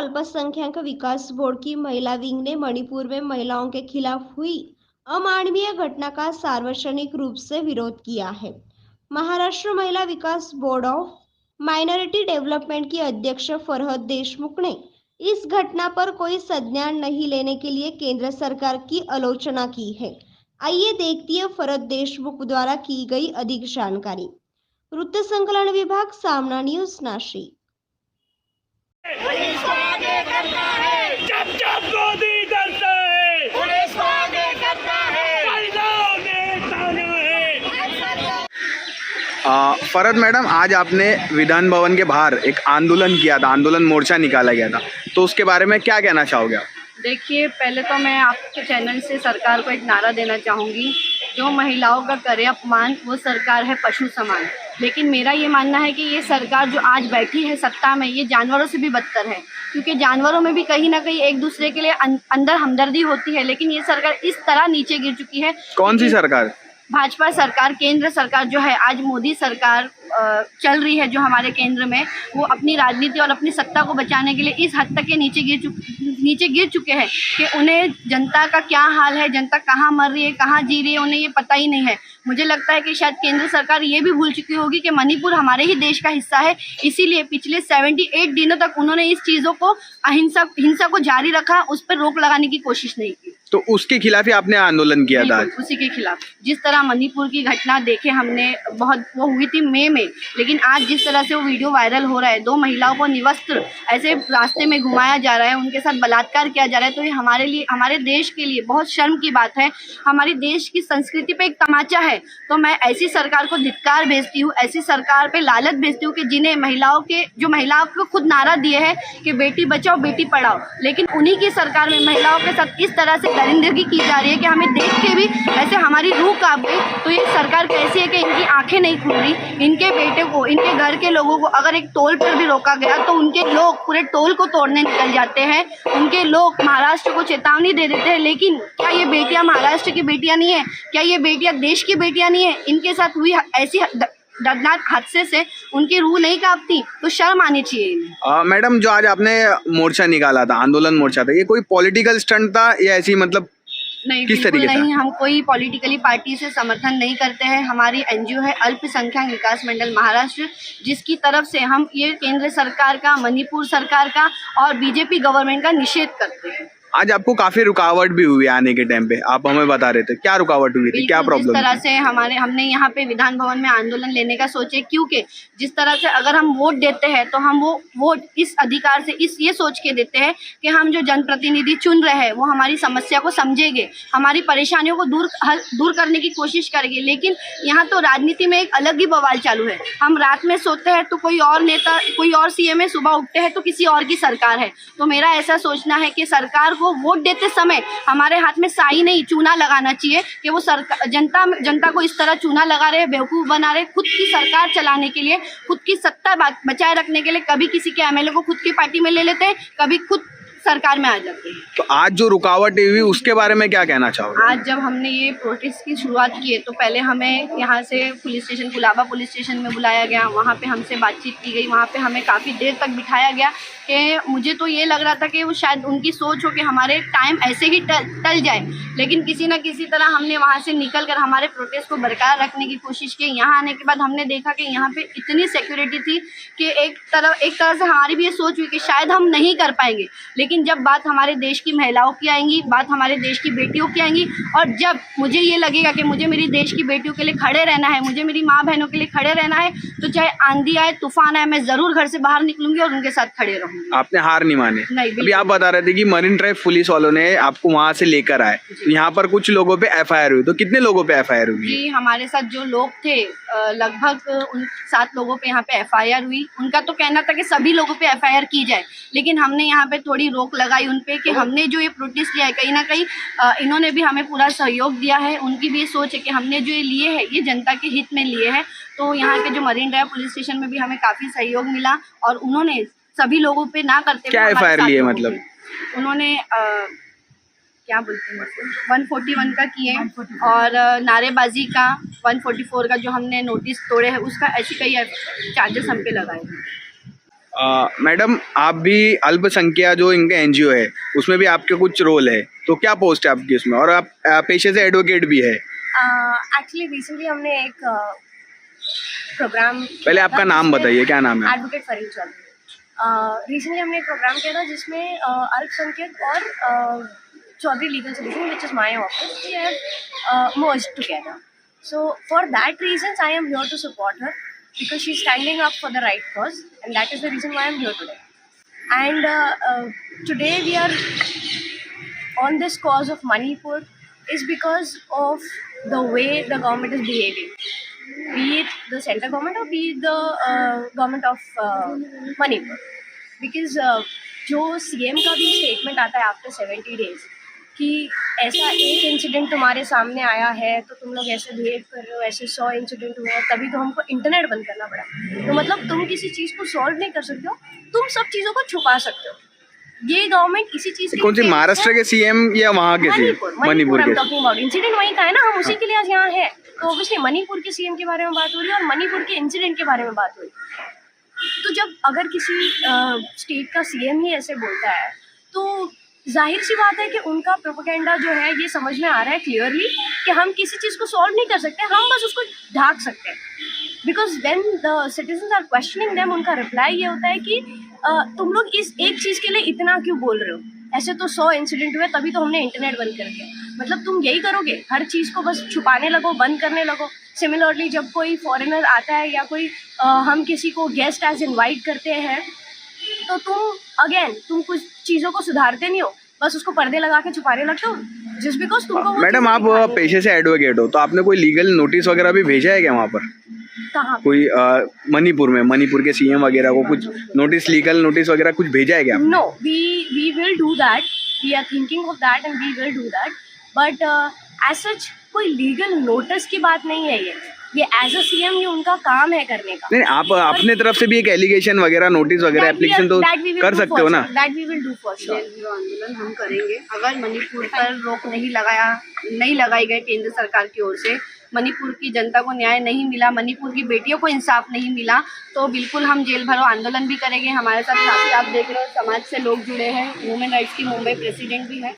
अल्पसंख्यक विकास बोर्ड की महिला विंग ने मणिपुर में महिलाओं के खिलाफ हुई अमानवीय घटना का सार्वजनिक रूप से विरोध किया है। महाराष्ट्र महिला विकास बोर्ड ऑफ माइनॉरिटी डेवलपमेंट की अध्यक्ष फरहद देशमुख ने इस घटना पर कोई संज्ञान नहीं लेने के लिए केंद्र सरकार की आलोचना की है। आइए देखते हैं फरहद देशमुख द्वारा की गई अधिक जानकारी। वृत्त संकलन विभाग, सामना न्यूज, नाशिक। पुलिस को आगे करना है, जब जब मोदी करता है, पुलिस को आगे करना है, महिलाओं ने उठाना है। फरहद मैडम, आज आपने विधान भवन के बाहर एक आंदोलन किया था, आंदोलन मोर्चा निकाला गया था, तो उसके बारे में क्या कहना चाहोगे आप? देखिए, पहले तो मैं आपके चैनल से सरकार को एक नारा देना चाहूँगी, जो महिलाओं का करे अपमान वो सरकार है पशु समान। लेकिन मेरा ये मानना है कि ये सरकार जो आज बैठी है सत्ता में, ये जानवरों से भी बदतर है, क्योंकि जानवरों में भी कहीं ना कहीं एक दूसरे के लिए अंदर हमदर्दी होती है, लेकिन ये सरकार इस तरह नीचे गिर चुकी है। कौन सी सरकार? भाजपा सरकार, केंद्र सरकार जो है, आज मोदी सरकार चल रही है जो हमारे केंद्र में, वो अपनी राजनीति और अपनी सत्ता को बचाने के लिए इस हद तक के नीचे गिर चुके हैं कि उन्हें जनता का क्या हाल है, जनता कहाँ मर रही है, कहाँ जी रही है, उन्हें ये पता ही नहीं है। मुझे लगता है कि शायद केंद्र सरकार ये भी भूल चुकी होगी कि मणिपुर हमारे ही देश का हिस्सा है, इसीलिए पिछले 78 दिनों तक उन्होंने इस चीज़ों को हिंसा को जारी रखा, उस पर रोक लगाने की कोशिश नहीं की। तो उसके खिलाफ ही आपने आंदोलन किया था? उसी के खिलाफ। जिस तरह मणिपुर की घटना देखे हमने, बहुत वो हुई थी मई में, लेकिन आज जिस तरह से वो वीडियो वायरल हो रहा है, 2 महिलाओं को निवस्त्र ऐसे रास्ते में घुमाया जा रहा है, उनके साथ बलात्कार किया जा रहा है, तो ये हमारे लिए, हमारे देश के लिए बहुत शर्म की बात है। हमारी देश की संस्कृति पे एक तमाचा है। तो मैं ऐसी सरकार को धिक्कार भेजती हूँ, ऐसी सरकार पे लालच भेजती हूँ कि जिन्हें महिलाओं को खुद नारा दिए है कि बेटी बचाओ बेटी पढ़ाओ, लेकिन उन्हीं की सरकार में महिलाओं के साथ इस तरह से दरिंदगी की जा रही है कि हमें देख के भी ऐसे हमारी रूह कांप गई। तो ये सरकार कैसी है कि इनकी आंखें नहीं खुल रही। इनके बेटे को, इनके घर के लोगों को अगर एक टोल पर भी रोका गया तो उनके लोग पूरे टोल को तोड़ने निकल जाते हैं। उनके लोग महाराष्ट्र को चेतावनी दे देते हैं, लेकिन क्या ये बेटियां महाराष्ट्र की बेटियां नहीं है? क्या ये बेटियां देश की बेटियां नहीं है? इनके साथ हुई ऐसी दर्दनाक हादसे से उनकी रूह नहीं कांपती? तो शर्म आनी चाहिए। मैडम, जो आज आपने मोर्चा निकाला था, आंदोलन मोर्चा था, ये कोई पॉलिटिकल स्टंट था या ऐसी, मतलब नहीं, किस तरीके से? नहीं, हम कोई पॉलिटिकली पार्टी से समर्थन नहीं करते हैं। हमारी एनजीओ है अल्पसंख्यक विकास मंडल महाराष्ट्र, जिसकी तरफ से हम ये केंद्र सरकार का, मणिपुर सरकार का और बीजेपी गवर्नमेंट का निषेध करते हैं। आज आपको काफी रुकावट भी हुई आने के टाइम पे, आप हमें बता रहे थे, क्या रुकावट हुई थी, क्या प्रॉब्लम? जिस तरह से हमने यहाँ पे विधान भवन में आंदोलन लेने का सोचे, क्योंकि जिस तरह से अगर हम वोट देते हैं तो हम वो वोट इस अधिकार से ये सोच के देते हैं कि हम जो जनप्रतिनिधि चुन रहे हैं वो हमारी समस्या को समझेंगे, हमारी परेशानियों को दूर करने की कोशिश करेंगे। लेकिन यहाँ तो राजनीति में एक अलग ही बवाल चालू है। हम रात में सोते हैं तो कोई और नेता, कोई और सीएम है, सुबह उठते हैं तो किसी और की सरकार है। तो मेरा ऐसा सोचना है कि सरकार को वोट देते समय हमारे हाथ में साई नहीं, चूना लगाना चाहिए कि वो सरकार जनता को इस तरह चूना लगा रहे, बेवकूफ बना रहे, खुद की सरकार चलाने के लिए, खुद की सत्ता बचाए रखने के लिए। कभी किसी के एमएलए को खुद की पार्टी में ले लेते हैं, कभी खुद सरकार में आ जाते हैं। तो आज जो रुकावट हुई उसके बारे में क्या कहना चाहोगे? आज जब हमने ये प्रोटेस्ट की शुरुआत की है तो पहले हमें यहाँ से police station, Colaba police station में बुलाया गया, वहाँ पे हमसे बातचीत की गई, वहाँ पे हमें काफ़ी देर तक बिठाया गया कि मुझे तो ये लग रहा था कि वो शायद उनकी सोच हो कि हमारे टाइम ऐसे ही टल जाए, लेकिन किसी न किसी तरह हमने वहाँ से निकल कर हमारे प्रोटेस्ट को बरकरार रखने की कोशिश की। यहाँ आने के बाद हमने देखा कि यहाँ पे इतनी सिक्योरिटी थी कि एक तरह से हमारी भी ये सोच हुई कि शायद हम नहीं कर पाएंगे। लेकिन जब बात हमारे देश की महिलाओं की आएंगी, बात हमारे देश की बेटियों की आएंगी, और जब मुझे ये लगेगा कि मुझे मेरी देश की बेटियों के लिए खड़े रहना है, मुझे मेरी माँ बहनों के लिए खड़े रहना है, तो चाहे आंधी आए, तूफान आए, मैं ज़रूर घर से बाहर निकलूंगी और उनके साथ खड़े रहूंगी। आपने हार नहीं माने? नहीं। अभी आप बता रहे थे कि मरीन ड्राइव पुलिस वालों ने आपको वहाँ से लेकर आए, यहाँ पर कुछ लोगों पे एफआईआर हुई, तो कितने लोगों पे एफआईआर हुई? जी, हमारे साथ जो लोग थे लगभग 7 लोगों पे यहाँ पे एफआईआर हुई। उनका तो कहना था कि सभी लोगों पे एफआईआर की जाए, लेकिन हमने यहाँ पे थोड़ी रोक लगाई उन पे कि हमने जो ये प्रोटेस्ट किया है, कहीं ना कहीं इन्होंने भी हमें पूरा सहयोग दिया है। उनकी भी ये सोच है कि हमने जो ये लिए है ये जनता के हित में लिए हैं। तो यहाँ के जो मरीन ड्राइव पुलिस स्टेशन में भी हमें काफ़ी सहयोग मिला और उन्होंने सभी लोगों पे ना करते क्या एफआईआर लिए? मतलब उन्होंने क्या बोलते हैं, 141 का किए और नारेबाजी का 144 का जो हमने नोटिस तोड़े हैं उसका, ऐसी कई चार्जेस हम पे लगाए हैं। मैडम आप भी अल्पसंख्या जो इनका एनजीओ है उसमें भी आपके कुछ रोल है, तो क्या पोस्ट है आपकी उसमें, और आप पेशे से एडवोकेट भी है। एक्चुअली रिसेंटली हमने एक प्रोग्राम, पहले आपका नाम बताइए, क्या नाम है? एडवोकेट फरीद चौधरी। रिसेंटली हमने एक प्रोग्राम किया था जिसमें अल्पसंख्यक और Chaudhary legal solution, which is my office, we have merged together. So for that reasons I am here to support her because she is standing up for the right cause, and that is the reason why I am here today. And today we are on this cause of Manipur is because of the way the government is behaving, be it the central government or be it the government of Manipur. Because जो CM का भी statement आता है after 70 days कि ऐसा एक incident तुम्हारे सामने आया है तो तुम लोग ऐसे बिहेव कर रहे हो, ऐसे 100 इंसिडेंट हुए हैं तभी तो हमको इंटरनेट बंद करना पड़ा। तो मतलब तुम किसी चीज़ को सॉल्व नहीं कर सकते हो, तुम सब चीज़ों को छुपा सकते हो। ये गवर्नमेंट इसी चीज़ कौन सी, महाराष्ट्र के सीएम या वहाँ के सीएम? मणिपुर के। टॉकिंग अबाउट इंसिडेंट वहीं का है ना, हम उसी के लिए आज यहाँ है। तो ऑब्वियसली मणिपुर के सीएम के बारे में बात हो रही है और मणिपुर के इंसिडेंट के बारे में बात हो रही है। तो जब अगर किसी स्टेट का सीएम ही ऐसे बोलता है तो जाहिर सी बात है कि उनका प्रोपेगेंडा जो है ये समझ में आ रहा है क्लियरली कि हम किसी चीज़ को सॉल्व नहीं कर सकते, हम बस उसको ढाक सकते हैं। Because when the citizens are questioning them, उनका रिप्लाई ये होता है कि तुम लोग इस एक चीज़ के लिए इतना क्यों बोल रहे हो, ऐसे तो 100 इंसिडेंट हुए तभी तो हमने इंटरनेट बंद कर दिया। मतलब तुम यही करोगे, हर चीज़ को बस छुपाने लगो, बंद करने लगो। सिमिलरली जब कोई फॉरेनर आता है या कोई हम किसी को गेस्ट एज इनवाइट करते हैं तो तुम कुछ चीज़ों को सुधारते नहीं हो, बस उसको पर्दे लगा के छुपाने लगते हो जस्ट बिकॉज तुमको। मैडम आप पेशे से एडवोकेट हो तो आपने कोई लीगल नोटिस वगैरह भी भेजा है क्या वहाँ पर? कहाँ? कोई मणिपुर में, मणिपुर के सीएम वगैरह को कुछ नोटिस, लीगल नोटिस वगैरह कुछ भेजा है क्या? No, we will do that, we are thinking of that and we will do that, but as such कोई लीगल नोटिस की बात नहीं है। ये एज अ सीएम ये उनका काम है करने का। नहीं, आप अपने तरफ से भी एक एलिगेशन वगैरह, नोटिस वगैरह, एप्लीकेशन तो कर सकते हो ना? That we will do for sure. आंदोलन हम करेंगे अगर मणिपुर पर रोक नहीं लगाई गई केंद्र सरकार की ओर से, मणिपुर की जनता को न्याय नहीं मिला, मणिपुर की बेटियों को इंसाफ नहीं मिला, तो बिल्कुल हम जेल भरो आंदोलन भी करेंगे। हमारे साथ काफ़ी आप देख रहे हो समाज से लोग जुड़े हैं, वुमेन राइट्स की मुंबई प्रेसिडेंट भी है।